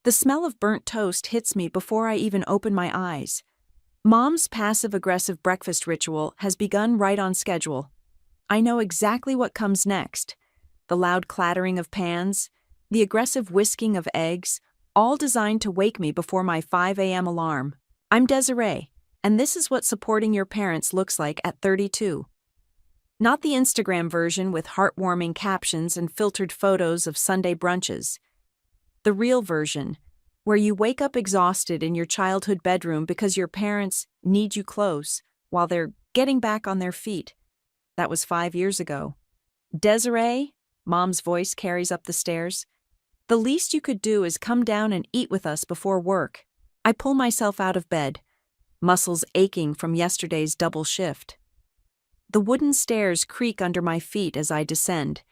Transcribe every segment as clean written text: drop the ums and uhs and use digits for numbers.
The smell of burnt toast hits me before I even open my eyes. Mom's passive-aggressive breakfast ritual has begun right on schedule. I know exactly what comes next. The loud clattering of pans, the aggressive whisking of eggs, all designed to wake me before my 5 a.m. alarm. I'm Desiree, and this is what supporting your parents looks like at 32. Not the Instagram version with heartwarming captions and filtered photos of Sunday brunches. The real version, where you wake up exhausted in your childhood bedroom because your parents need you close while they're getting back on their feet. That was 5 years ago. Desiree, Mom's voice carries up the stairs. The least you could do is come down and eat with us before work. I pull myself out of bed, muscles aching from yesterday's double shift. The wooden stairs creak under my feet as I descend,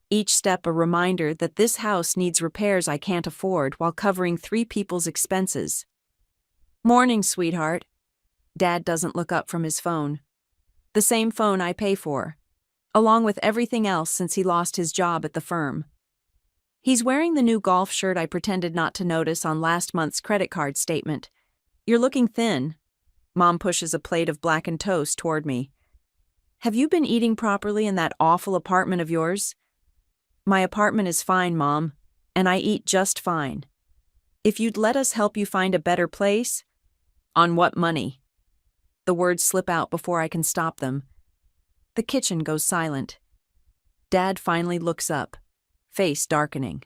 each step a reminder that this house needs repairs I can't afford while covering 3 people's expenses. Morning, sweetheart. Dad doesn't look up from his phone. The same phone I pay for, along with everything else since he lost his job at the firm. He's wearing the new golf shirt I pretended not to notice on last month's credit card statement. You're looking thin. Mom pushes a plate of blackened toast toward me. Have you been eating properly in that awful apartment of yours? My apartment is fine, Mom, and I eat just fine. If you'd let us help you find a better place? On what money? The words slip out before I can stop them. The kitchen goes silent. Dad finally looks up, face darkening.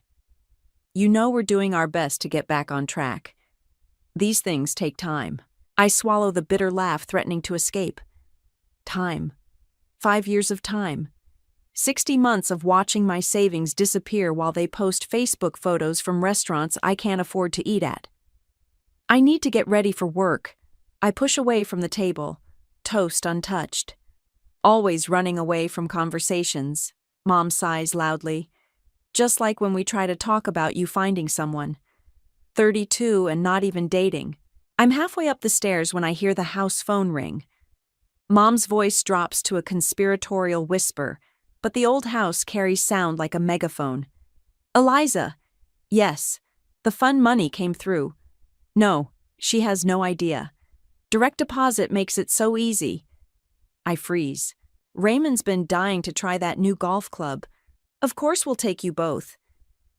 You know we're doing our best to get back on track. These things take time. I swallow the bitter laugh threatening to escape. Time. 5 years of time. 60 months of watching my savings disappear while they post Facebook photos from restaurants I can't afford to eat at. I need to get ready for work. I push away from the table, toast untouched. Always running away from conversations, Mom sighs loudly. Just like when we try to talk about you finding someone. 32 and not even dating. I'm halfway up the stairs when I hear the house phone ring. Mom's voice drops to a conspiratorial whisper, but the old house carries sound like a megaphone. Eliza. Yes, the fun money came through. No, she has no idea. Direct deposit makes it so easy. I freeze. Raymond's been dying to try that new golf club. Of course we'll take you both.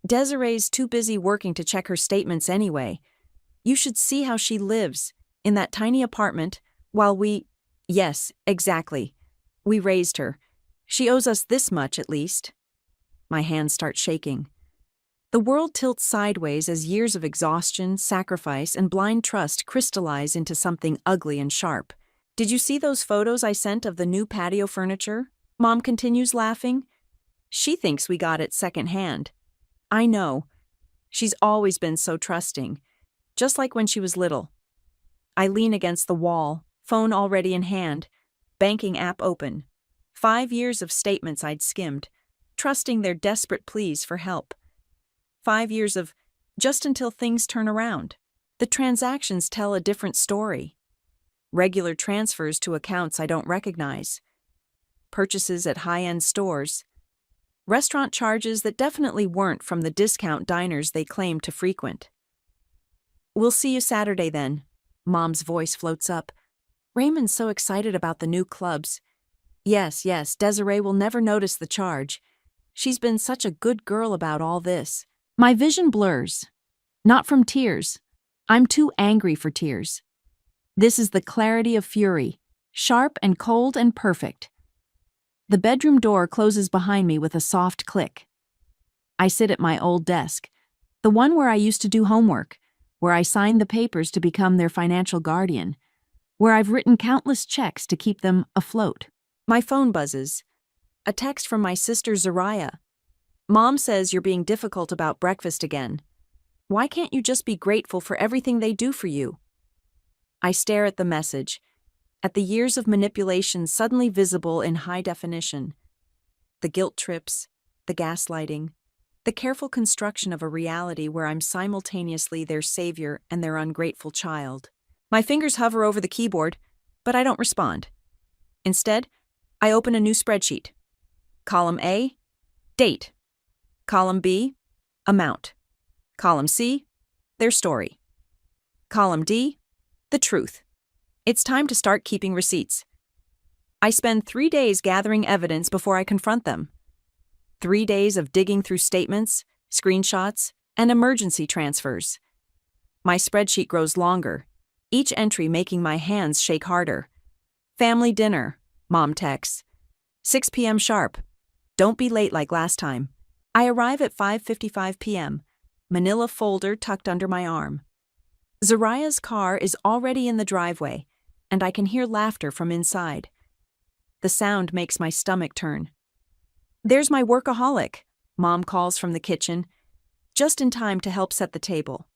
Desiree's too busy working to check her statements anyway. You should see how she lives, in that tiny apartment, while we— Yes, exactly. We raised her. She owes us this much at least. My hands start shaking. The world tilts sideways as years of exhaustion, sacrifice, and blind trust crystallize into something ugly and sharp. Did you see those photos I sent of the new patio furniture? Mom continues laughing. She thinks we got it secondhand. I know. She's always been so trusting, just like when she was little. I lean against the wall, phone already in hand, banking app open. 5 years of statements I'd skimmed, trusting their desperate pleas for help. 5 years of just until things turn around. The transactions tell a different story. Regular transfers to accounts I don't recognize. Purchases at high-end stores. Restaurant charges that definitely weren't from the discount diners they claimed to frequent. We'll see you Saturday then. Mom's voice floats up. Raymond's so excited about the new clubs. Yes, Desiree will never notice the charge. She's been such a good girl about all this. My vision blurs. Not from tears. I'm too angry for tears. This is the clarity of fury, sharp and cold and perfect. The bedroom door closes behind me with a soft click. I sit at my old desk, the one where I used to do homework, where I signed the papers to become their financial guardian, where I've written countless checks to keep them afloat. My phone buzzes. A text from my sister Zariah. Mom says you're being difficult about breakfast again. Why can't you just be grateful for everything they do for you? I stare at the message, at the years of manipulation suddenly visible in high definition. The guilt trips, the gaslighting, the careful construction of a reality where I'm simultaneously their savior and their ungrateful child. My fingers hover over the keyboard, but I don't respond. Instead, I open a new spreadsheet. Column A, date. Column B, amount. Column C, their story. Column D, the truth. It's time to start keeping receipts. I spend 3 days gathering evidence before I confront them. 3 days of digging through statements, screenshots, and emergency transfers. My spreadsheet grows longer, each entry making my hands shake harder. Family dinner, Mom texts. 6 p.m. sharp. Don't be late like last time. I arrive at 5:55 p.m., manila folder tucked under my arm. Zariah's car is already in the driveway, and I can hear laughter from inside. The sound makes my stomach turn. There's my workaholic, Mom calls from the kitchen, just in time to help set the table.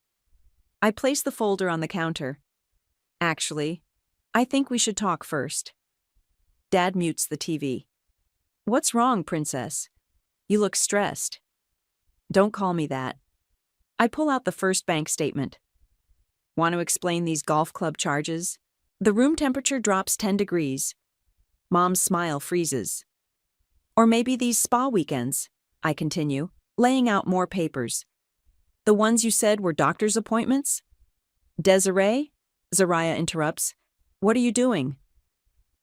I place the folder on the counter. Actually, I think we should talk first. Dad mutes the TV. What's wrong, princess? You look stressed. Don't call me that. I pull out the first bank statement. Want to explain these golf club charges? The room temperature drops 10 degrees. Mom's smile freezes. Or maybe these spa weekends, I continue, laying out more papers. The ones you said were doctor's appointments? Desiree? Zariah interrupts. What are you doing?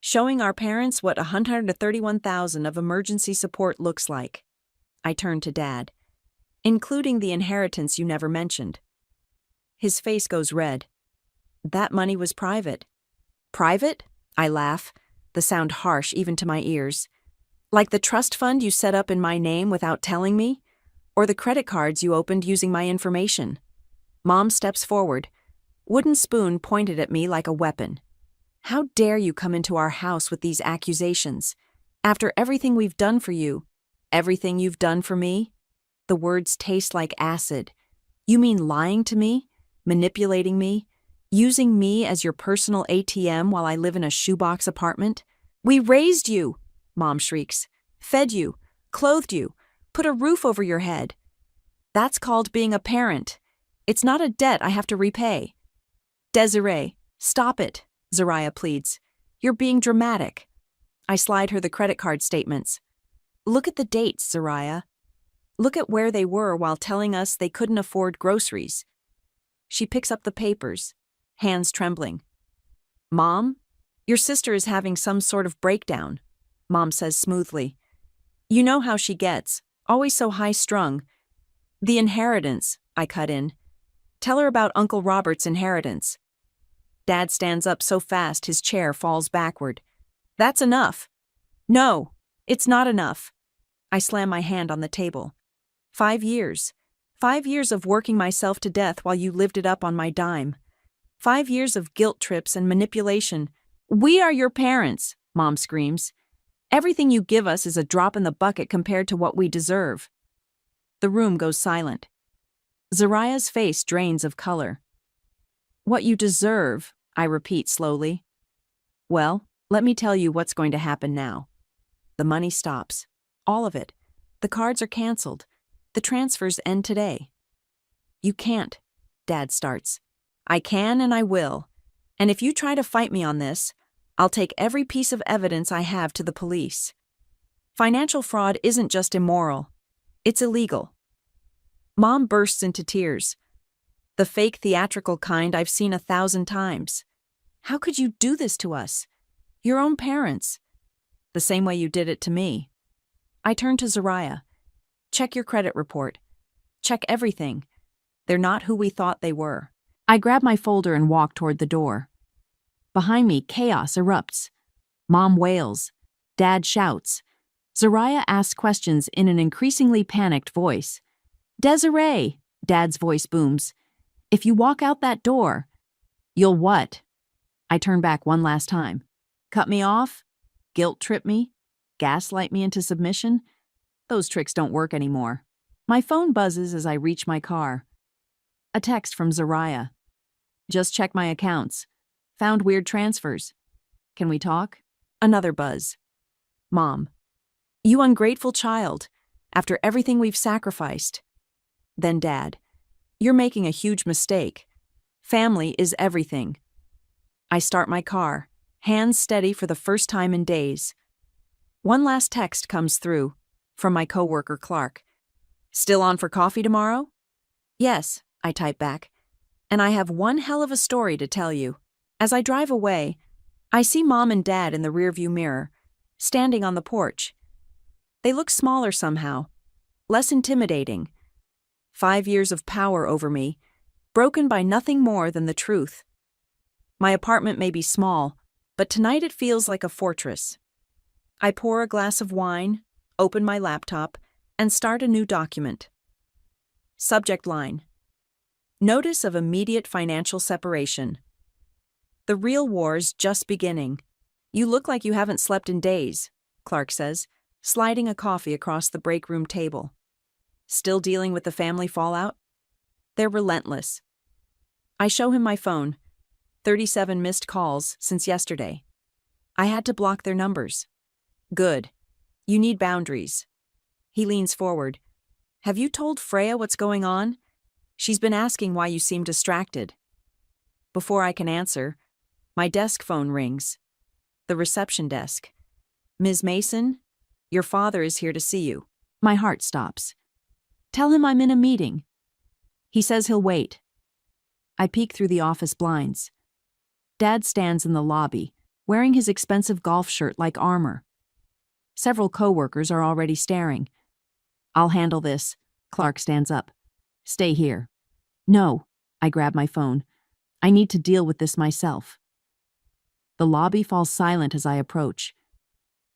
Showing our parents what $131,000 of emergency support looks like. I turn to Dad. Including the inheritance you never mentioned. His face goes red. That money was private. Private? I laugh, the sound harsh even to my ears. Like the trust fund you set up in my name without telling me? Or the credit cards you opened using my information? Mom steps forward, wooden spoon pointed at me like a weapon. How dare you come into our house with these accusations? After everything we've done for you, everything you've done for me? The words taste like acid. You mean lying to me? Manipulating me? Using me as your personal ATM while I live in a shoebox apartment? We raised you, Mom shrieks. Fed you, clothed you, put a roof over your head. That's called being a parent. It's not a debt I have to repay. Desiree, stop it, Zariah pleads. You're being dramatic. I slide her the credit card statements. Look at the dates, Zariah. Look at where they were while telling us they couldn't afford groceries. She picks up the papers, hands trembling. Mom, your sister is having some sort of breakdown, Mom says smoothly. You know how she gets, always so high-strung. The inheritance, I cut in. Tell her about Uncle Robert's inheritance. Dad stands up so fast his chair falls backward. That's enough. No, it's not enough. I slam my hand on the table. 5 years. 5 years of working myself to death while you lived it up on my dime. 5 years of guilt trips and manipulation. We are your parents, Mom screams. Everything you give us is a drop in the bucket compared to what we deserve. The room goes silent. Zariah's face drains of color. What you deserve, I repeat slowly. Well, let me tell you what's going to happen now. The money stops. All of it. The cards are canceled. The transfers end today. You can't, Dad starts. I can and I will. And if you try to fight me on this, I'll take every piece of evidence I have to the police. Financial fraud isn't just immoral. It's illegal. Mom bursts into tears. The fake theatrical kind I've seen 1,000 times. How could you do this to us? Your own parents. The same way you did it to me. I turn to Zariah. Check your credit report. Check everything. They're not who we thought they were. I grab my folder and walk toward the door. Behind me, chaos erupts. Mom wails. Dad shouts. Zariah asks questions in an increasingly panicked voice. Desiree, Dad's voice booms. If you walk out that door, you'll what? I turn back one last time. Cut me off? Guilt trip me? Gaslight me into submission? Those tricks don't work anymore. My phone buzzes as I reach my car. A text from Zariah. Just check my accounts. Found weird transfers. Can we talk? Another buzz. Mom. You ungrateful child. After everything we've sacrificed. Then Dad. You're making a huge mistake. Family is everything. I start my car, hands steady for the first time in days. One last text comes through, from my coworker Clark. Still on for coffee tomorrow? Yes, I type back. and I have one hell of a story to tell you. As I drive away, I see Mom and Dad in the rearview mirror, standing on the porch. They look smaller somehow, less intimidating. 5 years of power over me, broken by nothing more than the truth. My apartment may be small, but tonight it feels like a fortress. I pour a glass of wine, open my laptop, and start a new document. Subject line: Notice of immediate financial separation. The real war's just beginning. You look like you haven't slept in days, Clark says, sliding a coffee across the break room table. Still dealing with the family fallout? They're relentless. I show him my phone. 37 missed calls since yesterday. I had to block their numbers. Good. You need boundaries. He leans forward. Have you told Freya what's going on? She's been asking why you seem distracted. Before I can answer, my desk phone rings. The reception desk. Ms. Mason, your father is here to see you. My heart stops. Tell him I'm in a meeting. He says he'll wait. I peek through the office blinds. Dad stands in the lobby, wearing his expensive golf shirt like armor. Several coworkers are already staring. I'll handle this. Clark stands up. Stay here. No, I grab my phone. I need to deal with this myself. The lobby falls silent as I approach.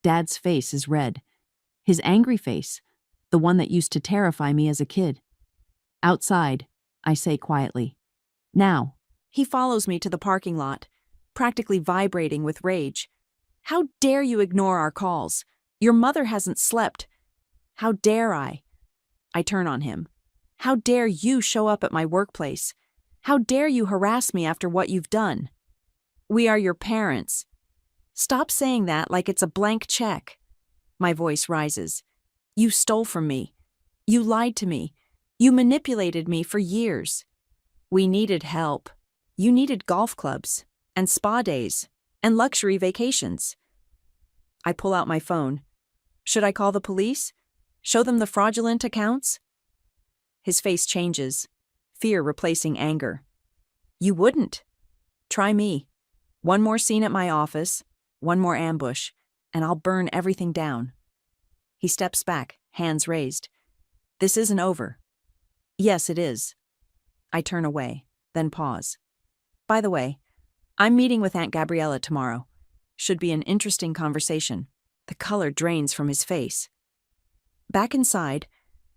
Dad's face is red. His angry face, the one that used to terrify me as a kid. Outside, I say quietly. Now. He follows me to the parking lot, practically vibrating with rage. How dare you ignore our calls? Your mother hasn't slept. How dare I? I turn on him. How dare you show up at my workplace? How dare you harass me after what you've done? We are your parents. Stop saying that like it's a blank check. My voice rises. You stole from me. You lied to me. You manipulated me for years. We needed help. You needed golf clubs, and spa days, and luxury vacations. I pull out my phone. Should I call the police? Show them the fraudulent accounts? His face changes, fear replacing anger. You wouldn't. Try me. One more scene at my office, one more ambush, and I'll burn everything down. He steps back, hands raised. This isn't over. Yes, it is. I turn away, then pause. By the way, I'm meeting with Aunt Gabriella tomorrow. Should be an interesting conversation. The color drains from his face. Back inside,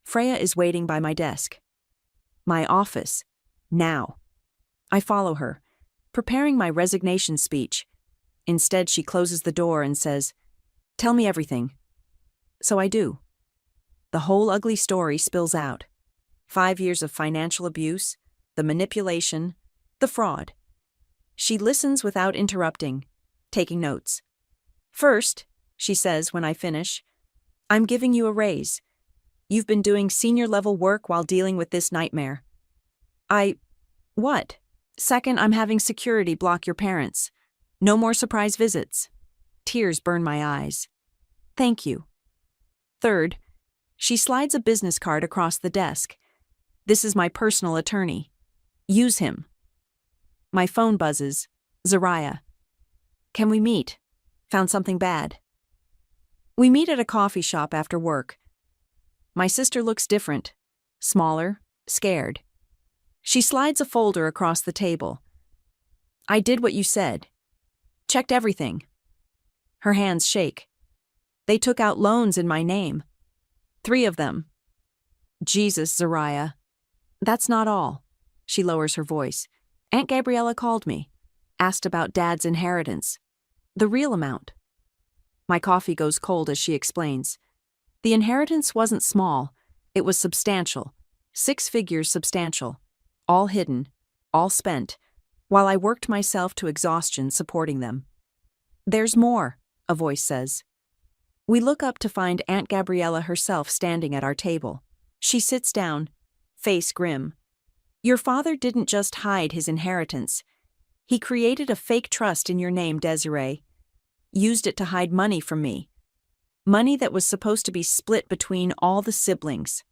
Freya is waiting by my desk. My office. Now. I follow her, preparing my resignation speech. Instead, she closes the door and says, "Tell me everything." So I do. The whole ugly story spills out. 5 years of financial abuse, the manipulation, the fraud. She listens without interrupting, taking notes. First, she says when I finish, I'm giving you a raise. You've been doing senior-level work while dealing with this nightmare. What? Second, I'm having security block your parents. No more surprise visits. Tears burn my eyes. Thank you. Third, she slides a business card across the desk. This is my personal attorney. Use him. My phone buzzes. Zariah. Can we meet? Found something bad. We meet at a coffee shop after work. My sister looks different. Smaller, scared. She slides a folder across the table. I did what you said. Checked everything. Her hands shake. They took out loans in my name. 3 of them. Jesus, Zariah. That's not all. She lowers her voice. Aunt Gabriella called me. Asked about Dad's inheritance. The real amount. My coffee goes cold as she explains. The inheritance wasn't small. It was substantial. 6 figures substantial. All hidden. All spent. While I worked myself to exhaustion supporting them. There's more, a voice says. We look up to find Aunt Gabriella herself standing at our table. She sits down, face grim. Your father didn't just hide his inheritance. He created a fake trust in your name, Desiree. Used it to hide money from me. Money that was supposed to be split between all the siblings.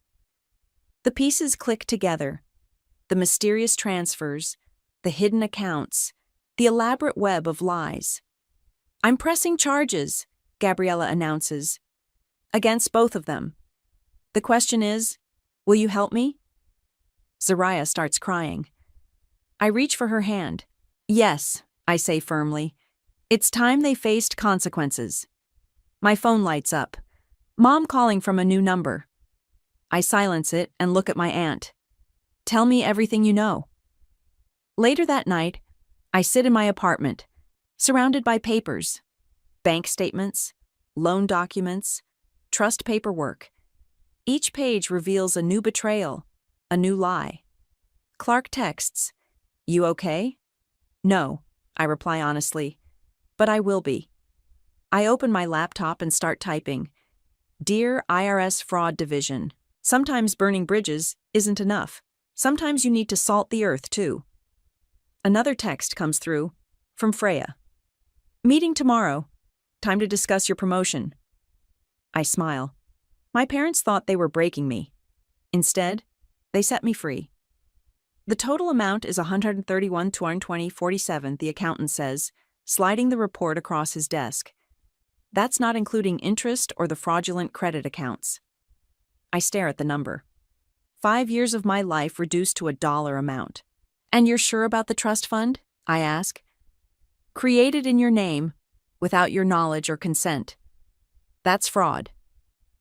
The pieces click together. The mysterious transfers, the hidden accounts, the elaborate web of lies. "I'm pressing charges," Gabriella announces, "against both of them. The question is, will you help me?" Zariah starts crying. I reach for her hand. "Yes," I say firmly. "It's time they faced consequences." My phone lights up. Mom calling from a new number. I silence it and look at my aunt. "Tell me everything you know." Later that night, I sit in my apartment, surrounded by papers, bank statements, loan documents, trust paperwork. Each page reveals a new betrayal, a new lie. Clark texts, "You okay?" "No," I reply honestly, "but I will be." I open my laptop and start typing. "Dear IRS Fraud Division, sometimes burning bridges isn't enough. Sometimes you need to salt the earth, too." Another text comes through, from Freya. "Meeting tomorrow. Time to discuss your promotion." I smile. My parents thought they were breaking me. Instead, they set me free. The total amount is $131,220.47, the accountant says, sliding the report across his desk. That's not including interest or the fraudulent credit accounts. I stare at the number. 5 years of my life reduced to a dollar amount. "And you're sure about the trust fund?" I ask. "Created in your name, without your knowledge or consent. That's fraud."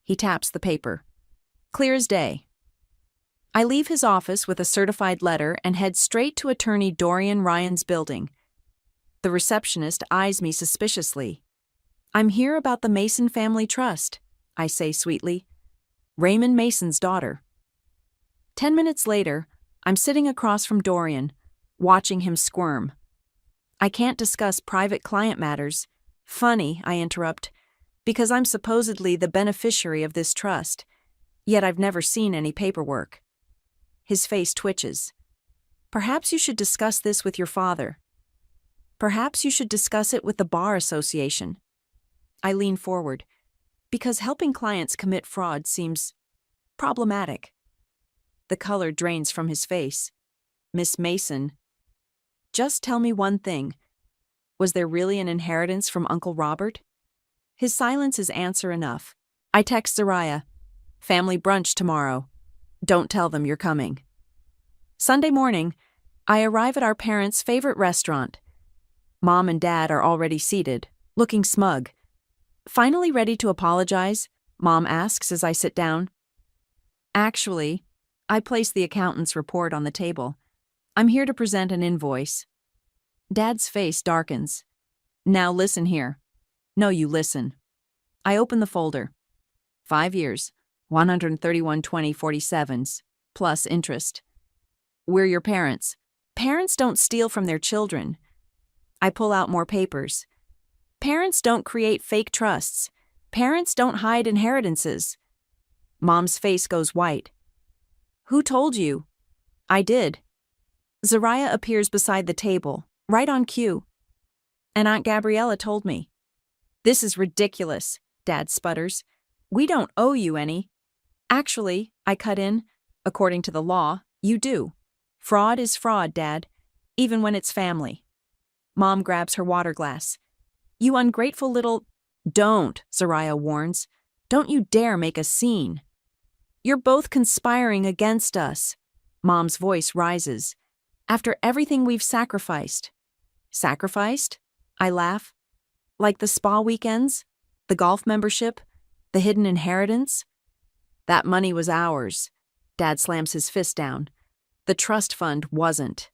He taps the paper. Clear as day. I leave his office with a certified letter and head straight to attorney Dorian Ryan's building. The receptionist eyes me suspiciously. "I'm here about the Mason family trust," I say sweetly. "Raymond Mason's daughter." 10 minutes later, I'm sitting across from Dorian, watching him squirm. I can't discuss private client matters. "Funny," I interrupt, "because I'm supposedly the beneficiary of this trust, yet I've never seen any paperwork." His face twitches. "Perhaps you should discuss this with your father. Perhaps you should discuss it with the Bar Association." I lean forward, because helping clients commit fraud seems problematic. The color drains from his face. "Miss Mason, just tell me one thing. Was there really an inheritance from Uncle Robert?" His silence is answer enough. I text Zariah, "Family brunch tomorrow. Don't tell them you're coming." Sunday morning, I arrive at our parents' favorite restaurant. Mom and Dad are already seated, looking smug. "Finally ready to apologize?" Mom asks as I sit down. "Actually," I place the accountant's report on the table. "I'm here to present an invoice." Dad's face darkens. "Now listen here." "No, you listen." I open the folder. 5 years, 131,2047s, plus interest. "We're your parents." "Parents don't steal from their children." I pull out more papers. "Parents don't create fake trusts. Parents don't hide inheritances." Mom's face goes white. "Who told you?" "I did." Zariah appears beside the table, right on cue. "And Aunt Gabriella told me." "This is ridiculous," Dad sputters. "We don't owe you any." "Actually," I cut in, "according to the law, you do. Fraud is fraud, Dad, even when it's family." Mom grabs her water glass. "You ungrateful little—" "Don't," Zariah warns. "Don't you dare make a scene." "You're both conspiring against us." Mom's voice rises. "After everything we've sacrificed." "Sacrificed?" I laugh. "Like the spa weekends? The golf membership? The hidden inheritance?" "That money was ours." Dad slams his fist down. "The trust fund wasn't."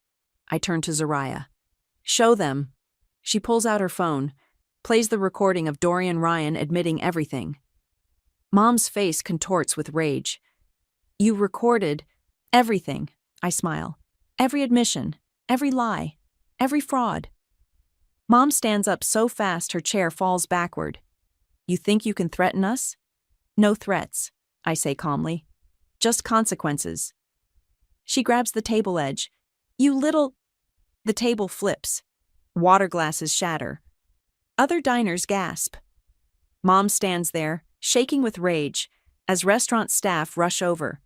I turn to Zariah. "Show them." She pulls out her phone, plays the recording of Dorian Ryan admitting everything. Mom's face contorts with rage. "You recorded everything," I smile. "Every admission, every lie, every fraud." Mom stands up so fast her chair falls backward. "You think you can threaten us?" "No threats," I say calmly. "Just consequences." She grabs the table edge. "You little—" The table flips. Water glasses shatter. Other diners gasp. Mom stands there, shaking with rage, as restaurant staff rush over.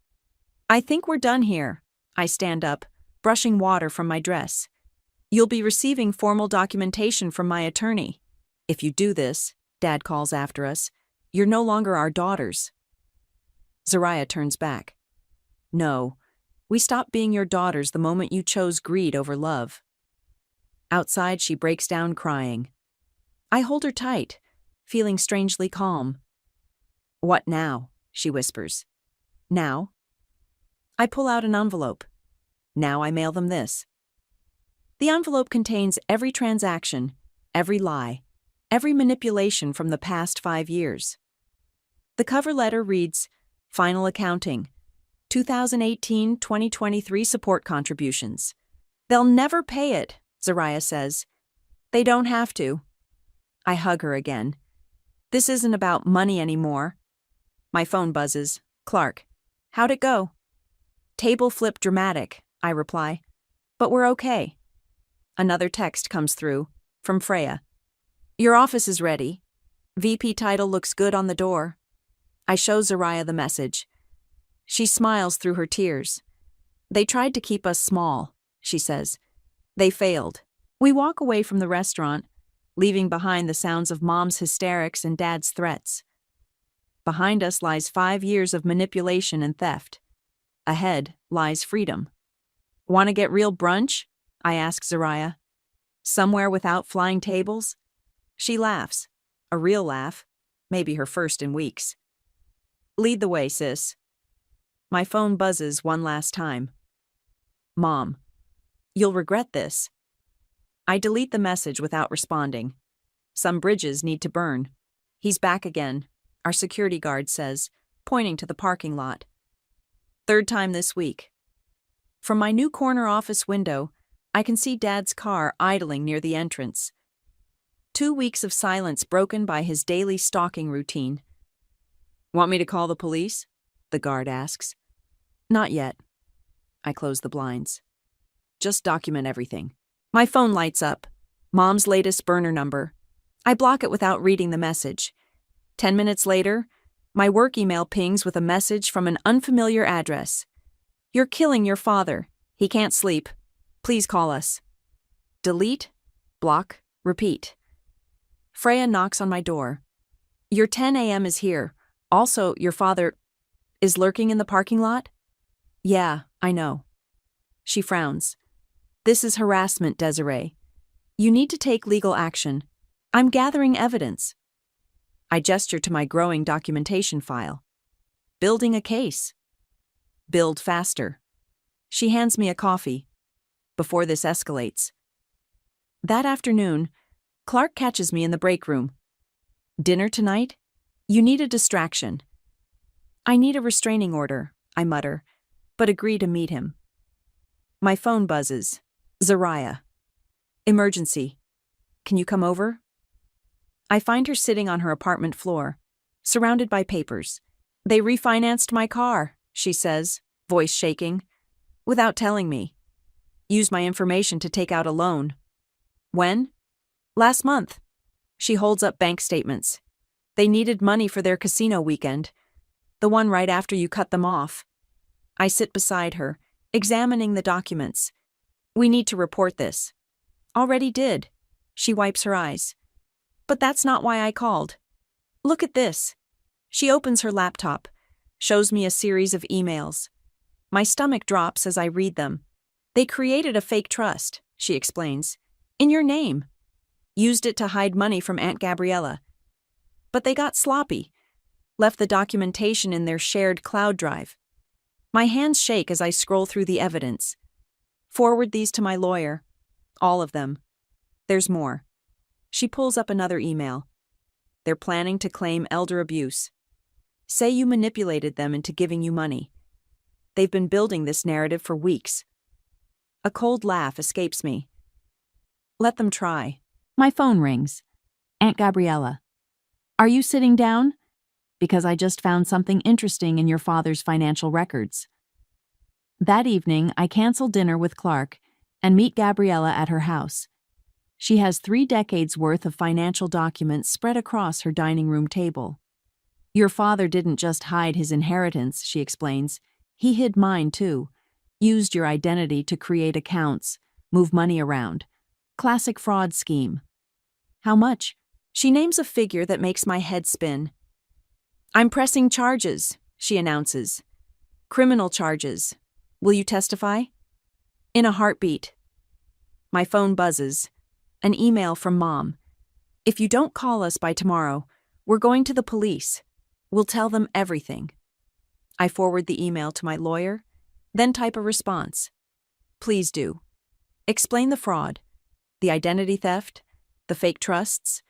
"I think we're done here." I stand up. brushing water from my dress. You'll be receiving formal documentation from my attorney. If you do this, Dad calls after us, you're no longer our daughters. Zariah turns back. No, we stopped being your daughters the moment you chose greed over love. Outside, she breaks down crying. I hold her tight, feeling strangely calm. What now? She whispers. Now? I pull out an envelope. Now I mail them this. The envelope contains every transaction, every lie, every manipulation from the past 5 years. The cover letter reads, Final Accounting, 2018-2023 support contributions. They'll never pay it, Zariah says. They don't have to. I hug her again. This isn't about money anymore. My phone buzzes. Clark. How'd it go? Table flip dramatic, I reply. But we're okay. Another text comes through, from Freya. Your office is ready. VP title looks good on the door. I show Zariah the message. She smiles through her tears. They tried to keep us small, she says. They failed. We walk away from the restaurant, leaving behind the sounds of Mom's hysterics and Dad's threats. Behind us lies 5 years of manipulation and theft. Ahead lies freedom. Want to get real brunch? I ask Zariah. Somewhere without flying tables? She laughs. A real laugh. Maybe her first in weeks. Lead the way, sis. My phone buzzes one last time. Mom. You'll regret this. I delete the message without responding. Some bridges need to burn. He's back again, our security guard says, pointing to the parking lot. 3rd time this week. From my new corner office window, I can see Dad's car idling near the entrance. 2 weeks of silence broken by his daily stalking routine. Want me to call the police? The guard asks. Not yet. I close the blinds. Just document everything. My phone lights up. Mom's latest burner number. I block it without reading the message. 10 minutes later, my work email pings with a message from an unfamiliar address. You're killing your father. He can't sleep. Please call us. Delete, block, repeat. Freya knocks on my door. Your 10 a.m. is here. Also, your father is lurking in the parking lot? Yeah, I know. She frowns. This is harassment, Desiree. You need to take legal action. I'm gathering evidence. I gesture to my growing documentation file. Building a case. Build faster. She hands me a coffee. Before this escalates. That afternoon, Clark catches me in the break room. Dinner tonight? You need a distraction. I need a restraining order, I mutter, but agree to meet him. My phone buzzes. Zariah. Emergency. Can you come over? I find her sitting on her apartment floor, surrounded by papers. They refinanced my car, she says, voice shaking, without telling me. Use my information to take out a loan. When? Last month. She holds up bank statements. They needed money for their casino weekend, the one right after you cut them off. I sit beside her, examining the documents. We need to report this. Already did. She wipes her eyes. But that's not why I called. Look at this. She opens her laptop, shows me a series of emails. My stomach drops as I read them. They created a fake trust, she explains, in your name. Used it to hide money from Aunt Gabriella. But they got sloppy, left the documentation in their shared cloud drive. My hands shake as I scroll through the evidence. Forward these to my lawyer. All of them. There's more. She pulls up another email. They're planning to claim elder abuse. Say you manipulated them into giving you money. They've been building this narrative for weeks. A cold laugh escapes me. Let them try. My phone rings. Aunt Gabriella. Are you sitting down? Because I just found something interesting in your father's financial records. That evening, I cancel dinner with Clark and meet Gabriella at her house. She has 3 decades worth of financial documents spread across her dining room table. Your father didn't just hide his inheritance, she explains. He hid mine too. Used your identity to create accounts, move money around. Classic fraud scheme. How much? She names a figure that makes my head spin. I'm pressing charges, she announces. Criminal charges. Will you testify? In a heartbeat. My phone buzzes. An email from Mom. If you don't call us by tomorrow, we're going to the police. We'll tell them everything. I forward the email to my lawyer, then type a response. Please do. Explain the fraud, the identity theft, the fake trusts.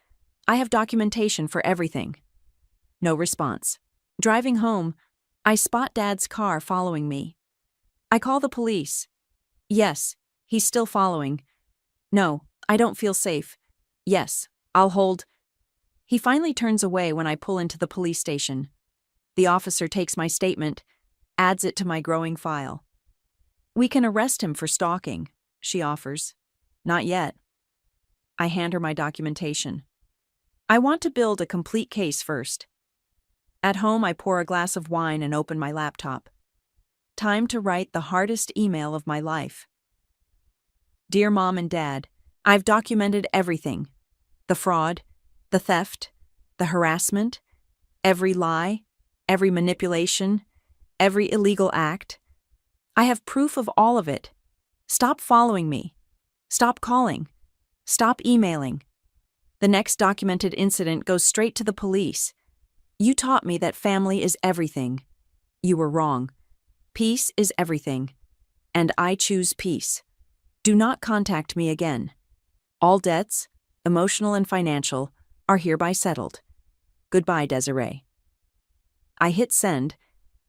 I have documentation for everything. No response. Driving home, I spot Dad's car following me. I call the police. Yes, he's still following. No, I don't feel safe. Yes, I'll hold. He finally turns away when I pull into the police station. The officer takes my statement, adds it to my growing file. We can arrest him for stalking, she offers. Not yet. I hand her my documentation. I want to build a complete case first. At home, I pour a glass of wine and open my laptop. Time to write the hardest email of my life. Dear Mom and Dad, I've documented everything. The fraud, the theft, the harassment, every lie, every manipulation, every illegal act. I have proof of all of it. Stop following me. Stop calling. Stop emailing. The next documented incident goes straight to the police. You taught me that family is everything. You were wrong. Peace is everything. And I choose peace. Do not contact me again. All debts, emotional and financial, are hereby settled. Goodbye, Desiree. I hit send,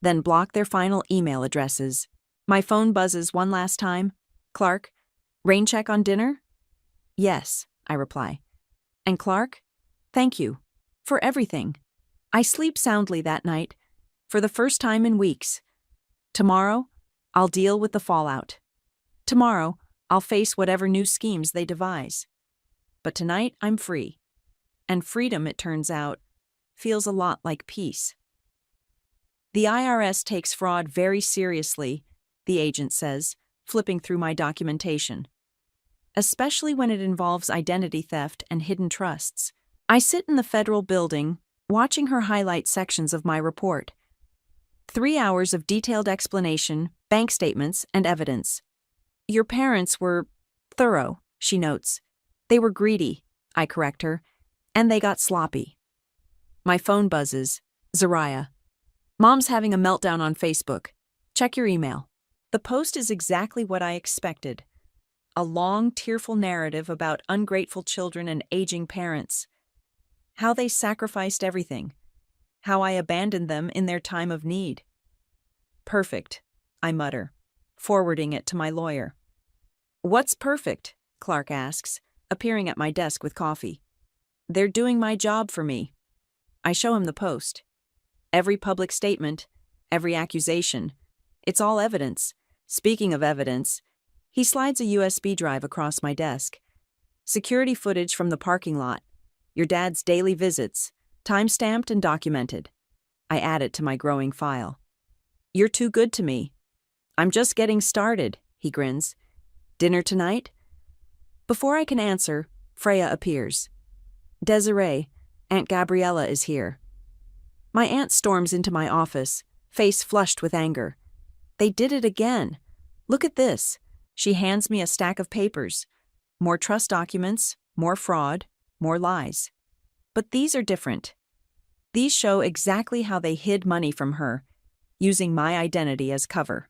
then block their final email addresses. My phone buzzes one last time. Clark, rain check on dinner? Yes, I reply. And Clark, thank you for everything. I sleep soundly that night, for the first time in weeks. Tomorrow, I'll deal with the fallout. Tomorrow, I'll face whatever new schemes they devise. But tonight, I'm free. And freedom, it turns out, feels a lot like peace. The IRS takes fraud very seriously, the agent says, flipping through my documentation. Especially when it involves identity theft and hidden trusts. I sit in the federal building, watching her highlight sections of my report. 3 hours of detailed explanation, bank statements, and evidence. Your parents were thorough, she notes. They were greedy, I correct her, and they got sloppy. My phone buzzes. Zariah. Mom's having a meltdown on Facebook. Check your email. The post is exactly what I expected. A long, tearful narrative about ungrateful children and aging parents. How they sacrificed everything. How I abandoned them in their time of need. Perfect, I mutter, forwarding it to my lawyer. What's perfect? Clark asks, appearing at my desk with coffee. They're doing my job for me. I show him the post. Every public statement, every accusation. It's all evidence. Speaking of evidence, he slides a USB drive across my desk. Security footage from the parking lot. Your dad's daily visits, time-stamped and documented. I add it to my growing file. You're too good to me. I'm just getting started, he grins. Dinner tonight? Before I can answer, Freya appears. Desiree, Aunt Gabriella is here. My aunt storms into my office, face flushed with anger. They did it again. Look at this. She hands me a stack of papers. More trust documents, more fraud, more lies. But these are different. These show exactly how they hid money from her, using my identity as cover.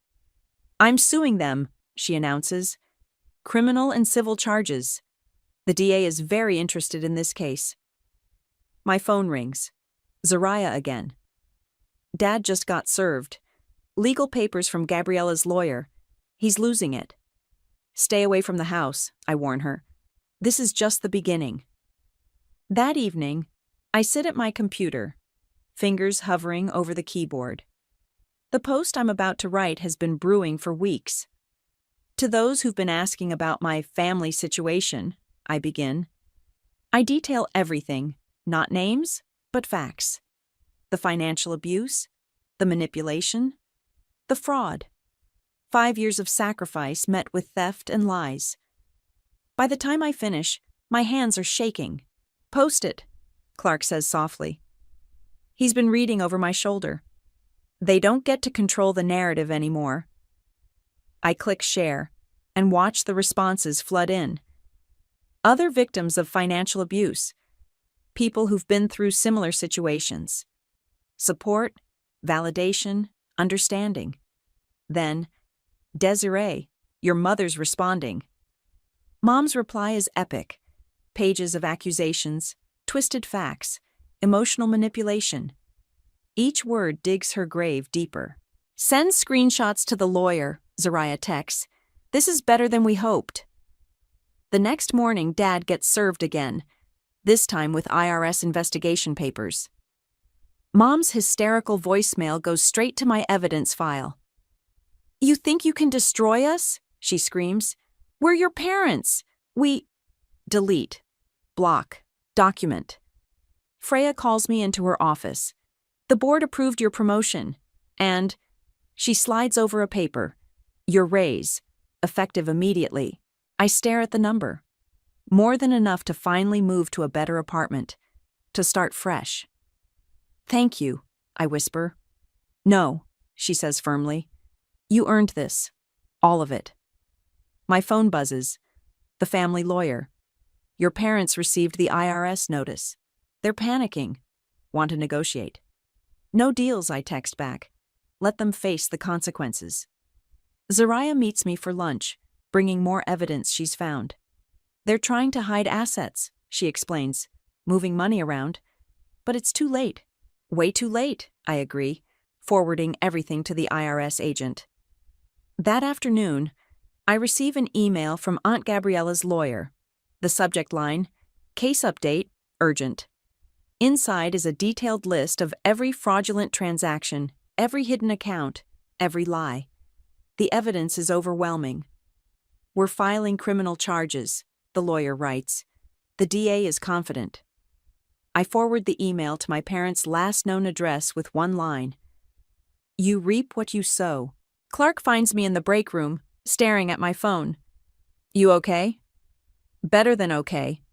I'm suing them, she announces. Criminal and civil charges. The DA is very interested in this case. My phone rings. Zariah again. Dad just got served. Legal papers from Gabriella's lawyer. He's losing it. Stay away from the house, I warn her. This is just the beginning. That evening, I sit at my computer, fingers hovering over the keyboard. The post I'm about to write has been brewing for weeks. To those who've been asking about my family situation, I begin. I detail everything, not names, but facts. The financial abuse, the manipulation, the fraud. 5 years of sacrifice met with theft and lies. By the time I finish, my hands are shaking. "Post it," Clark says softly. He's been reading over my shoulder. They don't get to control the narrative anymore. I click share and watch the responses flood in. Other victims of financial abuse, people who've been through similar situations. Support, validation, understanding. Then, "Desiree, your mother's responding." Mom's reply is epic. Pages of accusations, twisted facts, emotional manipulation. Each word digs her grave deeper. "Send screenshots to the lawyer," Zariah texts. "This is better than we hoped." The next morning, Dad gets served again, this time with IRS investigation papers. Mom's hysterical voicemail goes straight to my evidence file. "You think you can destroy us?" she screams. "We're your parents. Delete. Block. Document. Freya calls me into her office. "The board approved your promotion." And she slides over a paper. "Your raise. Effective immediately." I stare at the number. More than enough to finally move to a better apartment. To start fresh. "Thank you," I whisper. "No," she says firmly. "You earned this. All of it." My phone buzzes. The family lawyer. "Your parents received the IRS notice. They're panicking. Want to negotiate." "No deals," I text back. "Let them face the consequences." Zariah meets me for lunch, bringing more evidence she's found. "They're trying to hide assets," she explains, "moving money around. But it's too late." "Way too late," I agree, forwarding everything to the IRS agent. That afternoon, I receive an email from Aunt Gabriella's lawyer. The subject line, "Case update, urgent." Inside is a detailed list of every fraudulent transaction, every hidden account, every lie. The evidence is overwhelming. "We're filing criminal charges," the lawyer writes. "The DA is confident." I forward the email to my parents' last known address with one line. "You reap what you sow." Clark finds me in the break room, staring at my phone. "You okay?" "Better than okay."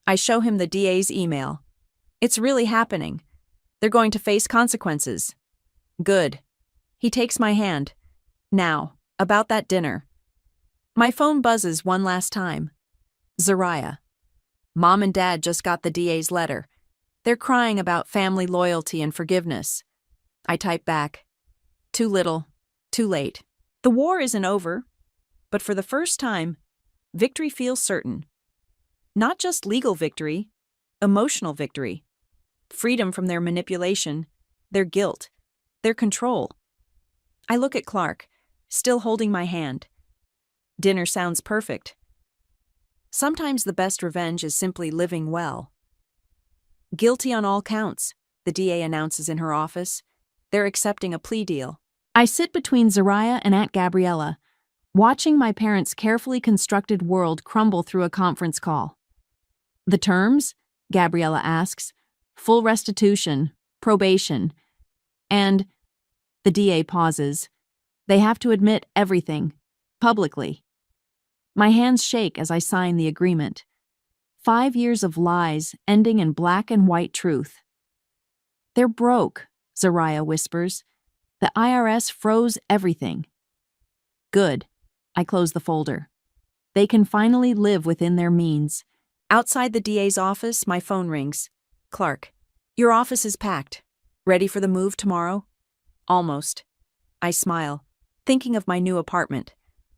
I show him the DA's email. "It's really happening. They're going to face consequences." "Good." He takes my hand. "Now, about that dinner." My phone buzzes one last time. Zariah. "Mom and Dad just got the DA's letter. They're crying about family loyalty and forgiveness." I type back. "Too little, too late." The war isn't over, but for the first time, victory feels certain. Not just legal victory, emotional victory. Freedom from their manipulation, their guilt, their control. I look at Clark, still holding my hand. Dinner sounds perfect. Sometimes the best revenge is simply living well. "Guilty on all counts," the DA announces in her office. They're accepting a plea deal. I sit between Zariah and Aunt Gabriella, watching my parents' carefully constructed world crumble through a conference call. "The terms?" Gabriella asks. "Full restitution, probation, and..." The DA pauses. "They have to admit everything, publicly." My hands shake as I sign the agreement. 5 years of lies ending in black and white truth. "They're broke," Zariah whispers. "The IRS froze everything." Good. I close the folder. They can finally live within their means. Outside the DA's office, my phone rings. "Clark, your office is packed. Ready for the move tomorrow?" "Almost." I smile, thinking of my new apartment.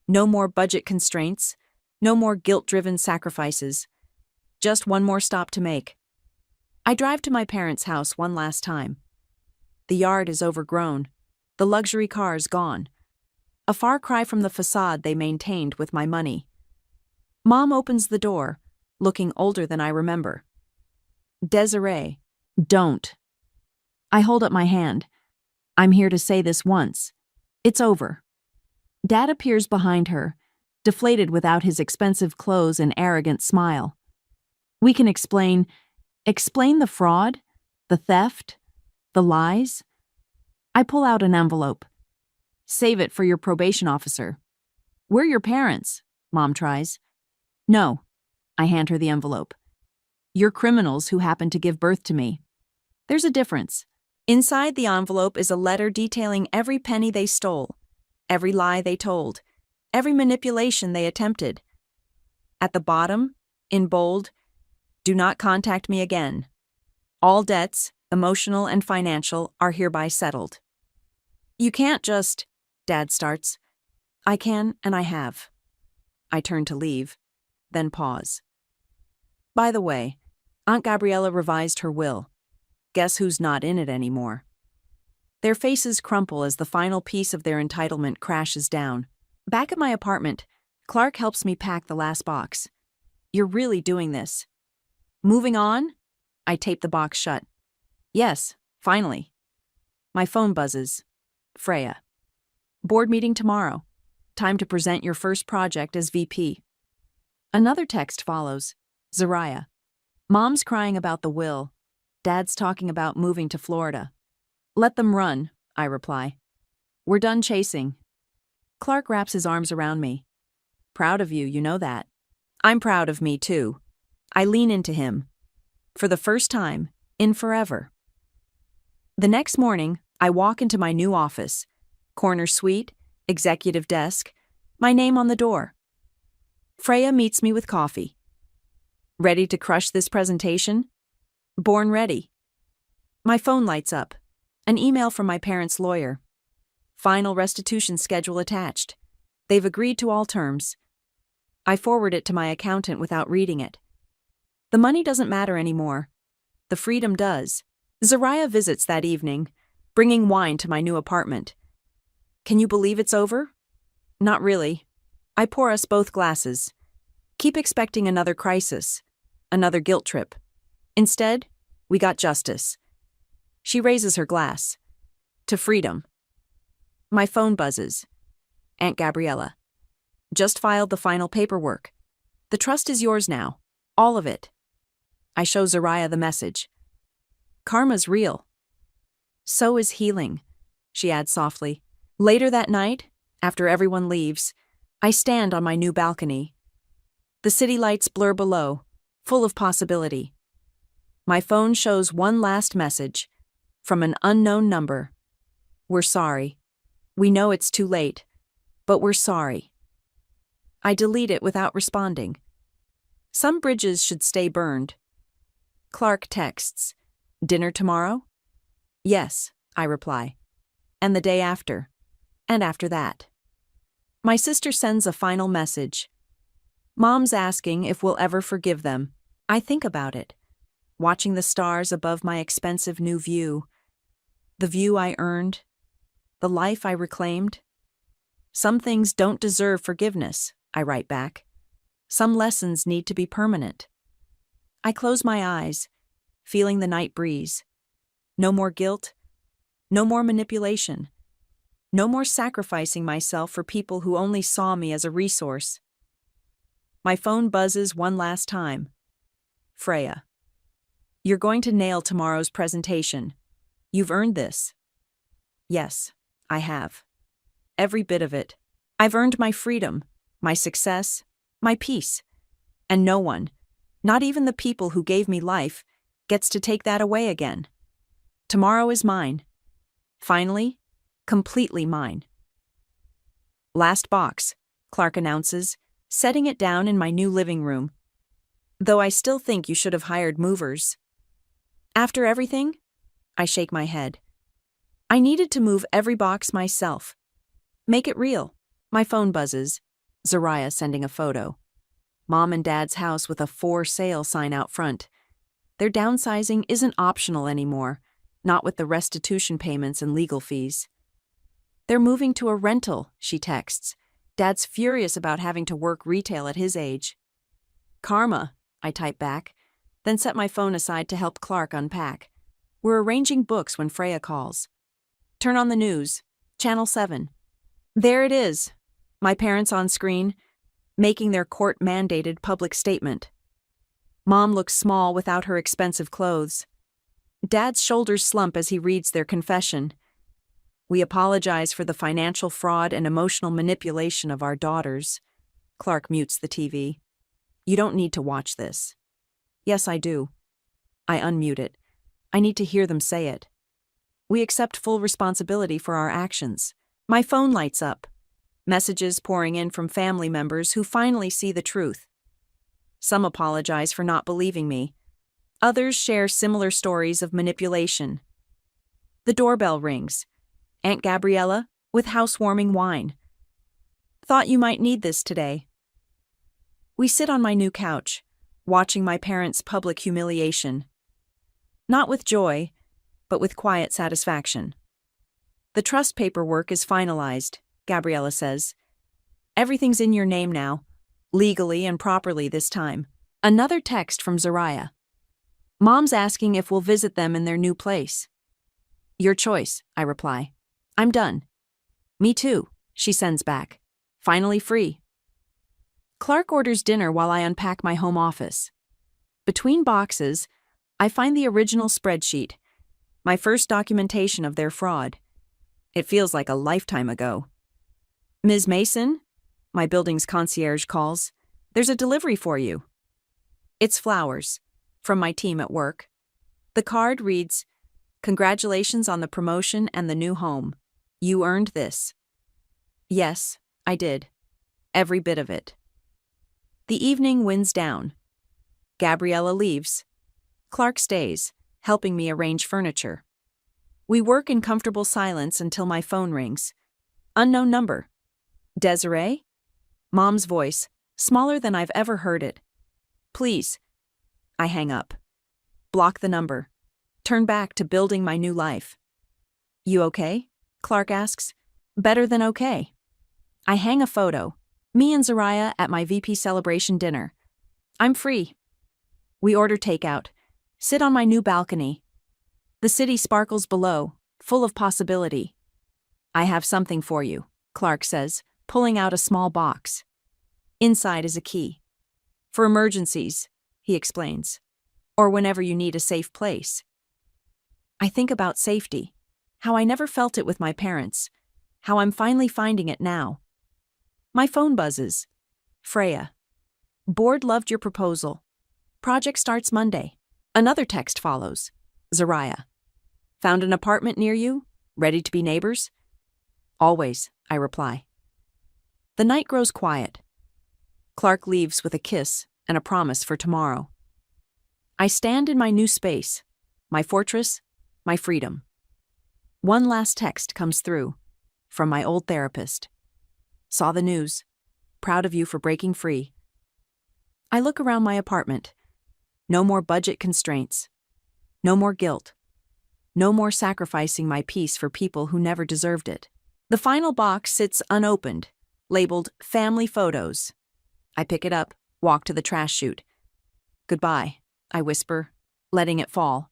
No more budget constraints, no more guilt-driven sacrifices. Just one more stop to make. I drive to my parents' house one last time. The yard is overgrown, the luxury cars gone. A far cry from the facade they maintained with my money. Mom opens the door, looking older than I remember. "Desiree, don't." I hold up my hand. "I'm here to say this once. It's over." Dad appears behind her, deflated without his expensive clothes and arrogant smile. "We can explain the fraud, the theft, the lies." I pull out an envelope. Save it for your probation officer. We're your parents, Mom tries. No. I hand her the envelope. You're criminals who happen to give birth to me. There's a difference. Inside the envelope is a letter detailing every penny they stole, every lie they told, every manipulation they attempted. At the bottom, in bold, do not contact me again. All debts, emotional and financial, are hereby settled. You can't just, Dad starts. I can and I have. I turn to leave, then pause. By the way, Aunt Gabriella revised her will. Guess who's not in it anymore? Their faces crumple as the final piece of their entitlement crashes down. Back at my apartment, Clark helps me pack the last box. You're really doing this. Moving on? I tape the box shut. Yes, finally. My phone buzzes. Freya. Board meeting tomorrow. Time to present your first project as VP. Another text follows. Zariah. Mom's crying about the will. Dad's talking about moving to Florida. Let them run, I reply. We're done chasing. Clark wraps his arms around me. Proud of you, you know that. I'm proud of me, too. I lean into him. For the first time, in forever. The next morning, I walk into my new office. Corner suite, executive desk, my name on the door. Freya meets me with coffee. Ready to crush this presentation? Born ready. My phone lights up. An email from my parents' lawyer. Final restitution schedule attached. They've agreed to all terms. I forward it to my accountant without reading it. The money doesn't matter anymore. The freedom does. Zariah visits that evening, bringing wine to my new apartment. Can you believe it's over? Not really. I pour us both glasses. Keep expecting another crisis, another guilt trip. Instead, we got justice. She raises her glass. To freedom. My phone buzzes. Aunt Gabriella. Just filed the final paperwork. The trust is yours now. All of it. I show Zariah the message. Karma's real. So is healing, she adds softly. Later that night, after everyone leaves, I stand on my new balcony. The city lights blur below, full of possibility. My phone shows one last message, from an unknown number. We're sorry. We know it's too late, but we're sorry. I delete it without responding. Some bridges should stay burned. Clark texts, dinner tomorrow? Yes, I reply. And the day after. And after that. My sister sends a final message. Mom's asking if we'll ever forgive them. I think about it. Watching the stars above my expensive new view. The view I earned. The life I reclaimed. Some things don't deserve forgiveness, I write back. Some lessons need to be permanent. I close my eyes, feeling the night breeze. No more guilt. No more manipulation. No more sacrificing myself for people who only saw me as a resource. My phone buzzes one last time. Freya. You're going to nail tomorrow's presentation. You've earned this. Yes, I have. Every bit of it. I've earned my freedom, my success, my peace. And no one, not even the people who gave me life, gets to take that away again. Tomorrow is mine. Finally, completely mine. Last box, Clark announces, setting it down in my new living room. Though I still think you should have hired movers. After everything, I shake my head. I needed to move every box myself. Make it real. My phone buzzes. Zariah sending a photo. Mom and Dad's house with a for sale sign out front. Their downsizing isn't optional anymore, not with the restitution payments and legal fees. They're moving to a rental, she texts. Dad's furious about having to work retail at his age. Karma, I type back, then set my phone aside to help Clark unpack. We're arranging books when Freya calls. Turn on the news. Channel 7. There it is. My parents on screen, making their court-mandated public statement. Mom looks small without her expensive clothes. Dad's shoulders slump as he reads their confession. We apologize for the financial fraud and emotional manipulation of our daughters. Clark mutes the TV. You don't need to watch this. Yes, I do. I unmute it. I need to hear them say it. We accept full responsibility for our actions. My phone lights up. Messages pouring in from family members who finally see the truth. Some apologize for not believing me. Others share similar stories of manipulation. The doorbell rings. Aunt Gabriella, with housewarming wine. Thought you might need this today. We sit on my new couch, watching my parents' public humiliation. Not with joy, but with quiet satisfaction. The trust paperwork is finalized, Gabriella says. Everything's in your name now, legally and properly this time. Another text from Zariah. Mom's asking if we'll visit them in their new place. Your choice, I reply. I'm done. Me too, she sends back. Finally free. Clark orders dinner while I unpack my home office. Between boxes, I find the original spreadsheet, my first documentation of their fraud. It feels like a lifetime ago. Ms. Mason, my building's concierge calls, there's a delivery for you. It's flowers, from my team at work. The card reads, Congratulations on the promotion and the new home. You earned this. Yes, I did. Every bit of it. The evening winds down. Gabriella leaves. Clark stays, helping me arrange furniture. We work in comfortable silence until my phone rings. Unknown number. Desiree? Mom's voice, smaller than I've ever heard it. Please. I hang up. Block the number. Turn back to building my new life. You okay? Clark asks. Better than okay. I hang a photo. Me and Zariah at my VP celebration dinner. I'm free. We order takeout. Sit on my new balcony. The city sparkles below, full of possibility. I have something for you, Clark says, pulling out a small box. Inside is a key. For emergencies, he explains. Or whenever you need a safe place. I think about safety. How I never felt it with my parents. How I'm finally finding it now. My phone buzzes. Freya. Board loved your proposal. Project starts Monday. Another text follows. Zariah. Found an apartment near you? Ready to be neighbors? Always, I reply. The night grows quiet. Clark leaves with a kiss and a promise for tomorrow. I stand in my new space, my fortress, my freedom. One last text comes through, from my old therapist. Saw the news. Proud of you for breaking free. I look around my apartment. No more budget constraints. No more guilt. No more sacrificing my peace for people who never deserved it. The final box sits unopened, labeled Family Photos. I pick it up, walk to the trash chute. Goodbye, I whisper, letting it fall.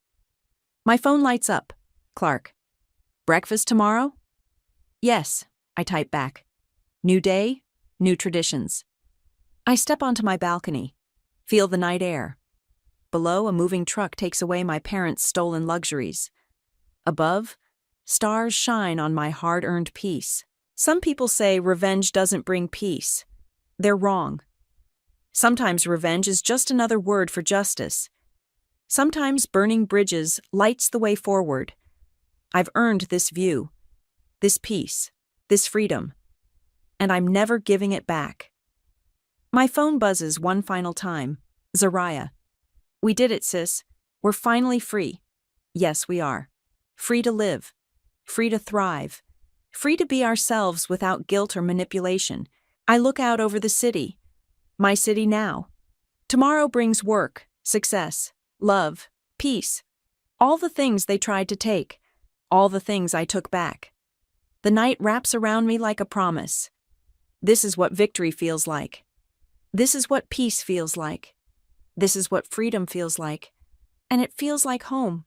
My phone lights up. Clark. Breakfast tomorrow? Yes, I type back. New day, new traditions. I step onto my balcony, feel the night air. Below, a moving truck takes away my parents' stolen luxuries. Above, stars shine on my hard-earned peace. Some people say revenge doesn't bring peace. They're wrong. Sometimes revenge is just another word for justice. Sometimes burning bridges lights the way forward. I've earned this view, this peace, this freedom, and I'm never giving it back. My phone buzzes one final time. Zariah. We did it, sis. We're finally free. Yes, we are. Free to live. Free to thrive. Free to be ourselves without guilt or manipulation. I look out over the city. My city now. Tomorrow brings work, success, love, peace. All the things they tried to take. All the things I took back. The night wraps around me like a promise. This is what victory feels like. This is what peace feels like. This is what freedom feels like. And it feels like home.